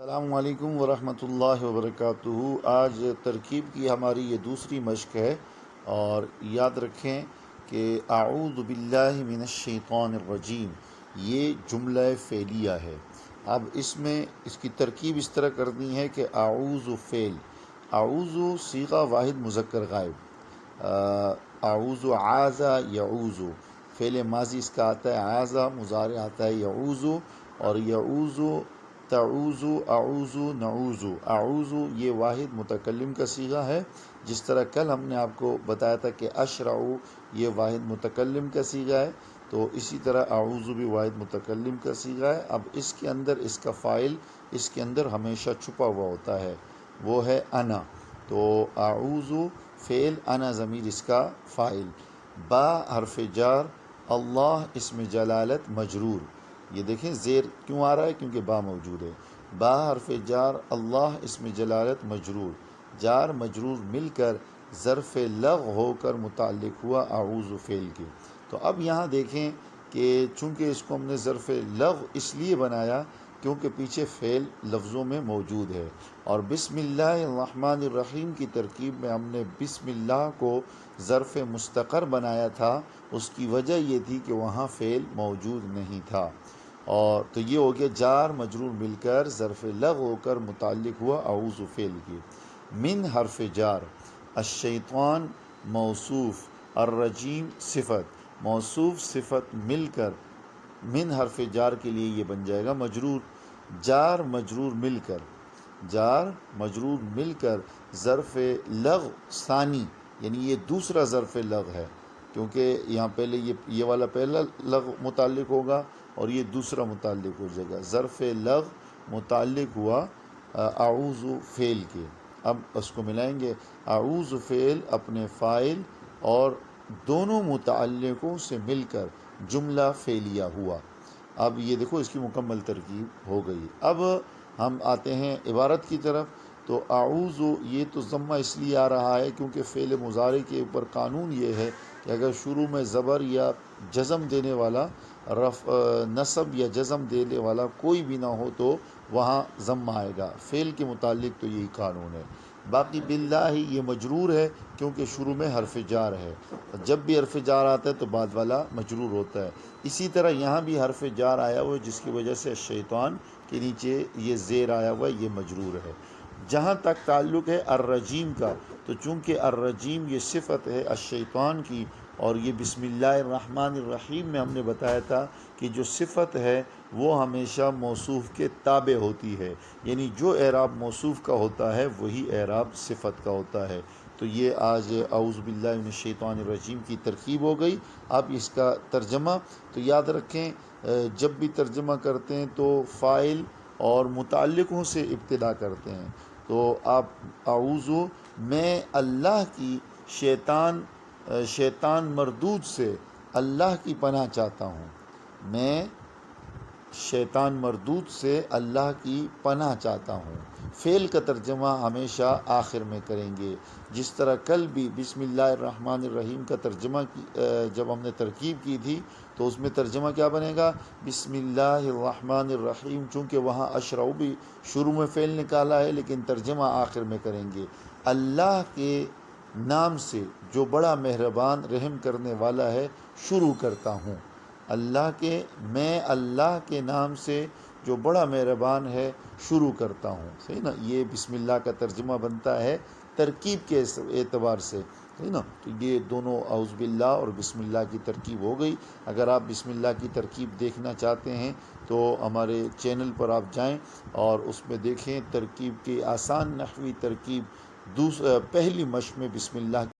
السلام علیکم ورحمۃ اللہ وبرکاتہ۔ آج ترکیب کی ہماری یہ دوسری مشق ہے، اور یاد رکھیں کہ اعوذ باللہ من الشیطان الرجیم یہ جملہ فعلیہ ہے۔ اب اس میں اس کی ترکیب اس طرح کرنی ہے کہ اعوذ فعل، اعوذ صیغہ واحد مذکر غائب، اعوذ عاذ یعوذ، فعل ماضی اس کا آتا ہے عاذ، مضارع آتا ہے یعوذ، اور یعوذ تعوذ، اعوذ، نعوذ۔ اعوذ یہ واحد متکلم کا صیغہ ہے، جس طرح کل ہم نے آپ کو بتایا تھا کہ اشرع یہ واحد متکلم کا صیغہ ہے، تو اسی طرح اعوذ بھی واحد متکلم کا صیغہ ہے۔ اب اس کے اندر اس کا فاعل اس کے اندر ہمیشہ چھپا ہوا ہوتا ہے، وہ ہے انا۔ تو اعوذ فعل، انا ضمیر اس کا فاعل، با حرف جار، اللہ اسم جلالت مجرور۔ یہ دیکھیں زیر کیوں آ رہا ہے، کیونکہ با موجود ہے۔ با حرف جار، اللہ اسم جلالت مجرور، جار مجرور مل کر ظرف لغو ہو کر متعلق ہوا اعوذ فعل کے۔ تو اب یہاں دیکھیں کہ چونکہ اس کو ہم نے ظرف لغو اس لیے بنایا کیونکہ پیچھے فعل لفظوں میں موجود ہے، اور بسم اللہ الرحمن الرحیم کی ترکیب میں ہم نے بسم اللہ کو ظرف مستقر بنایا تھا۔ اس کی وجہ یہ تھی کہ وہاں فعل موجود نہیں تھا، اور تو یہ ہو گیا جار مجرور مل کر ظرف لغو ہو کر متعلق ہوا اعوذ فعل کی۔ من حرف جار، الشیطان موصوف، الرجیم صفت، موصوف صفت مل کر من حرف جار کے لیے یہ بن جائے گا مجرور، جار مجرور مل کر، جار مجرور مل کر ظرف لغو ثانی، یعنی یہ دوسرا ظرف لغو ہے، کیونکہ یہاں پہلے یہ والا پہلا لغو متعلق ہوگا اور یہ دوسرا متعلق ہو جائے گا۔ ظرف لغو متعلق ہوا اعوذ فعل کے۔ اب اس کو ملائیں گے، اعوذ فعل اپنے فاعل اور دونوں متعلقوں سے مل کر جملہ فعلیہ ہوا۔ اب یہ دیکھو اس کی مکمل ترکیب ہو گئی۔ اب ہم آتے ہیں عبارت کی طرف۔ تو اعوذ یہ تو ضمہ اس لیے آ رہا ہے کیونکہ فعل مضارع کے اوپر قانون یہ ہے کہ اگر شروع میں زبر یا جزم دینے والا، نصب یا جزم دینے والا کوئی بھی نہ ہو تو وہاں ضمہ آئے گا۔ فعل کے متعلق تو یہی قانون ہے۔ باقی باللہ یہ مجرور ہے کیونکہ شروع میں حرف جار ہے، جب بھی حرف جار آتا ہے تو بعد والا مجرور ہوتا ہے۔ اسی طرح یہاں بھی حرف جار آیا ہوا ہے جس کی وجہ سے شیطان کے نیچے یہ زیر آیا ہوا ہے، یہ مجرور ہے۔ جہاں تک تعلق ہے الرجیم کا، تو چونکہ الرجیم یہ صفت ہے الشیطان کی، اور یہ بسم اللہ الرحمن الرحیم میں ہم نے بتایا تھا کہ جو صفت ہے وہ ہمیشہ موصوف کے تابع ہوتی ہے، یعنی جو اعراب موصوف کا ہوتا ہے وہی اعراب صفت کا ہوتا ہے۔ تو یہ آج اعوذ باللہ من الشیطان الرجیم کی ترکیب ہو گئی۔ اب اس کا ترجمہ تو یاد رکھیں، جب بھی ترجمہ کرتے ہیں تو فاعل اور متعلقوں سے ابتدا کرتے ہیں۔ تو آپ اعوذ، میں اللہ کی شیطان مردود سے اللہ کی پناہ چاہتا ہوں، میں شیطان مردود سے اللہ کی پناہ چاہتا ہوں۔ فعل کا ترجمہ ہمیشہ آخر میں کریں گے، جس طرح کل بھی بسم اللہ الرحمن الرحیم کا ترجمہ جب ہم نے ترکیب کی تھی تو اس میں ترجمہ کیا بنے گا، بسم اللہ الرحمن الرحیم، چونکہ وہاں اشرع بھی شروع میں فعل نکالا ہے لیکن ترجمہ آخر میں کریں گے۔ اللہ کے نام سے جو بڑا مہربان رحم کرنے والا ہے شروع کرتا ہوں، میں اللہ کے نام سے جو بڑا مہربان ہے شروع کرتا ہوں۔ صحیح نا، یہ بسم اللہ کا ترجمہ بنتا ہے ترکیب کے اعتبار سے، صحیح نا۔ تو یہ دونوں اعوذ باللہ اور بسم اللہ کی ترکیب ہو گئی۔ اگر آپ بسم اللہ کی ترکیب دیکھنا چاہتے ہیں تو ہمارے چینل پر آپ جائیں اور اس میں دیکھیں ترکیب کی آسان نحوی ترکیب، پہلی مشق میں بسم اللہ